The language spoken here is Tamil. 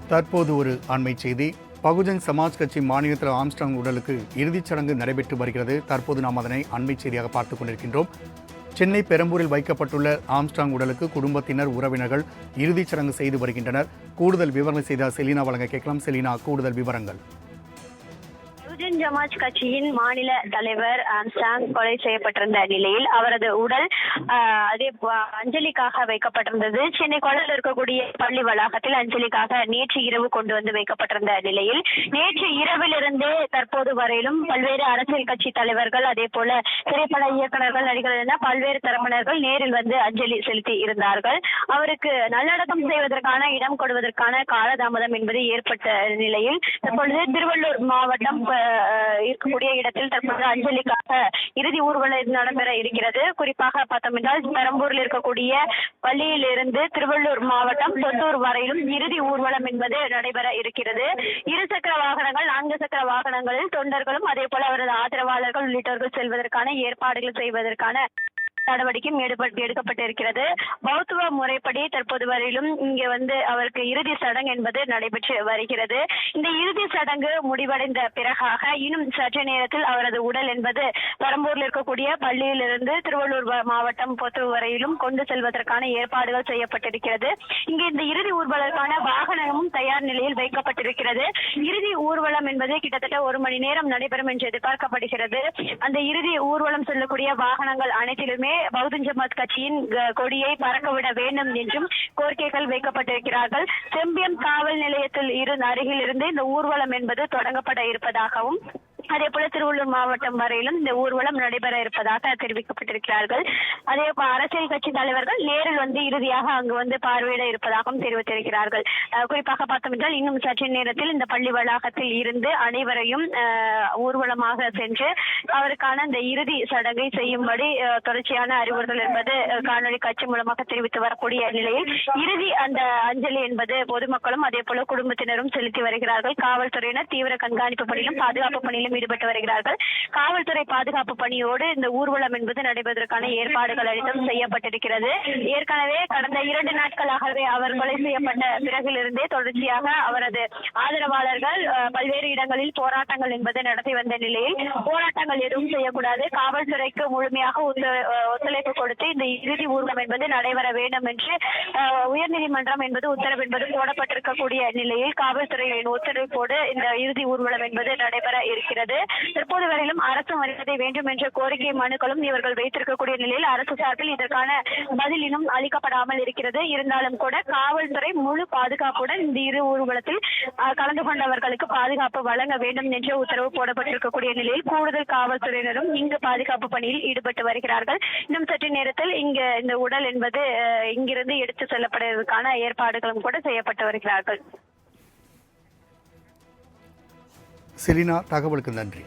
தற்போது ஒரு அண்மை செய்தி. பகுஜன் சமாஜ் கட்சி மாநில தலைவர் ஆம்ஸ்ட்ராங் உடலுக்கு இறுதிச் சடங்கு நடைபெற்று வருகிறது. தற்போது நாம் அதனை அண்மை செய்தியாக பார்த்துக் கொண்டிருக்கின்றோம். சென்னை பெரம்பூரில் வைக்கப்பட்டுள்ள ஆம்ஸ்ட்ராங் உடலுக்கு குடும்பத்தினர், உறவினர்கள் இறுதிச் சடங்கு செய்து வருகின்றனர். கூடுதல் விவரங்கள் செய்த செலினா வழங்க கேட்கலாம். செலினா, கூடுதல் விவரங்கள். பகுஜன் சமாஜ் கட்சியின் மாநில தலைவர் ஆம்ஸ்ட்ராங் கொலை செய்யப்பட்டிருந்த நிலையில் அவரது உடல் அதே அஞ்சலிக்காக வைக்கப்பட்டிருந்தது. சென்னை கொள்ளையில் இருக்கக்கூடிய பள்ளி வளாகத்தில் அஞ்சலிக்காக நேற்று இரவு கொண்டு வந்து வைக்கப்பட்டிருந்த நிலையில் நேற்று இரவிலிருந்தே தற்போது வரையிலும் பல்வேறு அரசியல் கட்சி தலைவர்கள், அதே போல திரைப்பட இயக்குநர்கள், நடிகர்கள் என பல்வேறு தரப்பினர்கள் நேரில் வந்து அஞ்சலி செலுத்தி இருந்தார்கள். அவருக்கு நல்லடக்கம் செய்வதற்கான இடம் கொடுவதற்கான காலதாமதம் என்பது ஏற்பட்ட நிலையில் தற்பொழுது திருவள்ளூர் மாவட்டம் இருக்கக்கூடிய இடத்தில் தற்போது அஞ்சலிக்காக இறுதி ஊர்வலம் நடைபெற இருக்கிறது. குறிப்பாக பார்த்தோம் என்றால் பெரம்பூரில் இருக்கக்கூடிய பள்ளியில் இருந்து திருவள்ளூர் மாவட்டம் தொண்டூர் வரையிலும் இறுதி ஊர்வலம் என்பது நடைபெற இருக்கிறது. இருசக்கர வாகனங்கள், 4 சக்கர வாகனங்களில் தொண்டர்களும் அதே போல அவரது ஆதரவாளர்கள் உள்ளிட்டவர்கள் செல்வதற்கான ஏற்பாடுகள் செய்வதற்கான நடவடிக்கையும் எடுக்கப்பட்டிருக்கிறது. பௌத்துவ முறைப்படி தற்போது வரையிலும் இங்கே வந்து அவருக்கு இறுதி சடங்கு என்பது நடைபெற்று வருகிறது. இந்த இறுதி சடங்கு முடிவடைந்த பிறகாக இன்னும் சற்று நேரத்தில் அவரது உடல் என்பது பெரம்பூரில் இருக்கக்கூடிய பள்ளியிலிருந்து திருவள்ளூர் மாவட்டம் பொத்தூர் வரையிலும் கொண்டு செல்வதற்கான ஏற்பாடுகள் செய்யப்பட்டிருக்கிறது. இங்கே இந்த இறுதி ஊர்வலத்திற்கான வாகனமும் தயார் நிலையில் வைக்கப்பட்டிருக்கிறது. இறுதி ஊர்வலம் என்பது கிட்டத்தட்ட 1 மணி நேரம் நடைபெறும் என்று எதிர்பார்க்கப்படுகிறது. அந்த இறுதி ஊர்வலம் செல்லக்கூடிய வாகனங்கள் அனைத்திலுமே பகுஜன் சமாஜ் கட்சியின் கொடியை பறக்கவிட வேண்டும் என்றும் கோரிக்கைகள் வைக்கப்பட்டிருக்கிறார்கள். செம்பியம் காவல் நிலையத்தில் அருகில் இருந்து இந்த ஊர்வலம் என்பது தொடங்கப்பட இருப்பதாகவும், அதே போல திருவள்ளூர் மாவட்டம் வரையிலும் இந்த ஊர்வலம் நடைபெற இருப்பதாக தெரிவிக்கப்பட்டிருக்கிறார்கள். அதே அரசியல் கட்சி தலைவர்கள் நேரில் வந்து இறுதியாக அங்கு வந்து பார்வையிட இருப்பதாகவும் தெரிவித்திருக்கிறார்கள். குறிப்பாக பார்த்தோம் என்றால் இன்னும் சற்று நேரத்தில் இந்த பள்ளி வளாகத்தில் இருந்து அனைவரையும் ஊர்வலமாக சென்று அவருக்கான இந்த இறுதி சடங்கை செய்யும்படி தொடர்ச்சியான அறிவுறுத்தல் என்பது காணொலி காட்சி மூலமாக தெரிவித்து வரக்கூடிய நிலையில் இறுதி அந்த அஞ்சலி என்பது பொதுமக்களும் அதே போல குடும்பத்தினரும் செலுத்தி வருகிறார்கள். காவல்துறையினர் தீவிர கண்காணிப்பு பணியிலும் பாதுகாப்பு பணியிலும் ஈடுபட்டு வருகிறார்கள். காவல்துறை பாதுகாப்பு பணியோடு இந்த ஊர்வலம் என்பது நடைபெறுவதற்கான ஏற்பாடுகள் அனைத்தும் செய்யப்பட்டிருக்கிறது. ஏற்கனவே கடந்த 2 நாட்களாகவே அவர் கொலை செய்யப்பட்ட பிறகிலிருந்தே தொடர்ச்சியாக அவரது ஆதரவாளர்கள் பல்வேறு இடங்களில் போராட்டங்கள் என்பது நடத்தி வந்த நிலையில் போராட்டங்கள் எதுவும் செய்யக்கூடாது, காவல்துறைக்கு முழுமையாக ஒத்துழைப்பு கொடுத்து இந்த இறுதி ஊர்வலம் என்பது நடைபெற வேண்டும் என்று உயர்நீதிமன்றம் என்பது உத்தரவு என்பது போடப்பட்டிருக்கக்கூடிய நிலையில் காவல்துறையின் ஒத்துழைப்போடு இந்த இறுதி ஊர்வலம் என்பது நடைபெற இருக்கிறது. தற்போது வரையிலும் அரசு மரியாதை வேண்டும் என்ற கோரிக்கை மனுக்களும் இவர்கள் வைத்திருக்கக்கூடிய நிலையில் அரசு சார்பில் இதற்கான பதில் இன்னும் அளிக்கப்படாமல் இருக்கிறது. இருந்தாலும் கூட காவல்துறை முழு பாதுகாப்புடன் இந்த இரு ஊர்வலத்தில் கலந்து கொண்டவர்களுக்கு பாதுகாப்பு வழங்க வேண்டும் என்ற உத்தரவு போடப்பட்டிருக்கக்கூடிய நிலையில் கூடுதல் காவல்துறையினரும் இங்கு பாதுகாப்பு பணியில் ஈடுபட்டு வருகிறார்கள். இன்னும் சற்று நேரத்தில் இங்கு இந்த உடல் என்பது இங்கிருந்து எடுத்து செல்லப்படுவதற்கான ஏற்பாடுகளும் கூட செய்யப்பட்டு வருகிறார்கள். செலினா, தகவலுக்கு நன்றி.